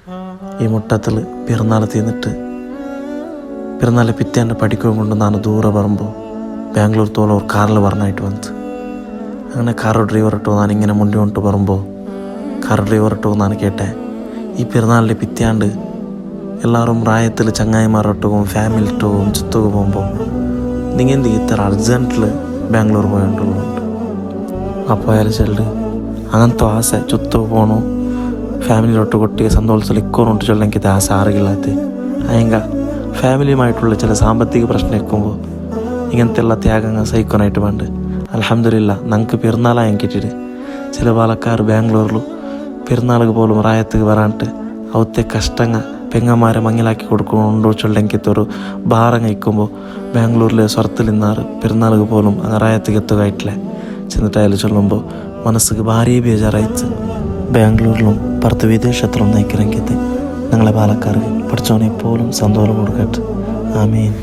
ഈ മുട്ടത്തിൽ പിറന്നാൾ തീർന്നിട്ട് പിറന്നാൾ പിറ്റേൻ്റെ പഠിക്കുകയും കൊണ്ട് ನಾನು ದೂರ ಬರುമ്പോൾ ബാംഗ്ലൂർ തോലൂർ കാറിൽ പറഞ്ഞായിട്ട് വന്നത്. അങ്ങനെ കാർ ഡ്രൈവർ ഇട്ടോ ഞാനിങ്ങനെ മുണ്ടി കൊണ്ട് പറയുമ്പോൾ കാർ ഡ്രൈവർ ഇട്ടോ ഞാൻ കേട്ടെ, ഈ പിറന്നാളിൻ്റെ പിറ്റാണ്ട് എല്ലാവരും പ്രായത്തിൽ ചങ്ങായിമാരൊട്ടവും ഫാമിലി ഇട്ടവും ചുറ്റവും പോകുമ്പോൾ നിങ്ങൾ എന്ത് ഇത്ര അർജൻറ്റിൽ ബാംഗ്ലൂർ പോയിട്ടുള്ളുണ്ട്. അപ്പോൾ അയാൾ ചെല്ലു അങ്ങനത്തെ ആസೆ ചുറ്റു പോകണു ഫാമിലിയിലൊട്ട് കൊട്ടി സന്തോഷത്തിൽ ഇക്കോറുണ്ട് ചൊല്ലെങ്കിൽ ഇത് ആസെ ആറില്ലാത്ത അയങ്ക ഫാമിലിയുമായിട്ടുള്ള ചില സാമ്പത്തിക പ്രശ്നം വെക്കുമ്പോൾ ഇങ്ങനത്തെ എല്ലാ ത്യാഗങ്ങൾ സഹിക്കാനായിട്ട് വേണ്ട. അൽഹംദുലില്ലാ ഞങ്ങൾക്ക് പെരുന്നാളായും കിട്ടിയിട്ട് ചില പാലക്കാർ ബാംഗ്ലൂരിൽ പെരുന്നാൾക്ക് പോലും പ്രായത്തേക്ക് വരാണ്ട് അവത്തെ കഷ്ടങ്ങൾ പെങ്ങന്മാരെ മങ്ങിലാക്കി കൊടുക്കുന്നുണ്ടോ ചൊല്ലെങ്കിത്തൊരു ഭാരം കഴിക്കുമ്പോൾ ബാംഗ്ലൂരിലെ സ്വരത്തിൽ നിന്നാറ് പെരുന്നാൾക്ക് പോലും പ്രായത്തേക്ക് എത്തുകയായിട്ടില്ല. ചെന്നിട്ട് അയാൾ ചൊല്ലുമ്പോൾ മനസ്സിക്ക് ഭാరీ ബേജാറായിച്ച്. ബാംഗ്ലൂരിലും പുറത്ത് വിദേശത്തിലും നയിക്കിറങ്ങിയത് ഞങ്ങളെ പാലക്കാർക്ക് പഠിച്ചവനെ പോലും സന്തോഷം കൊടുക്കട്ടെ. ആമീൻ.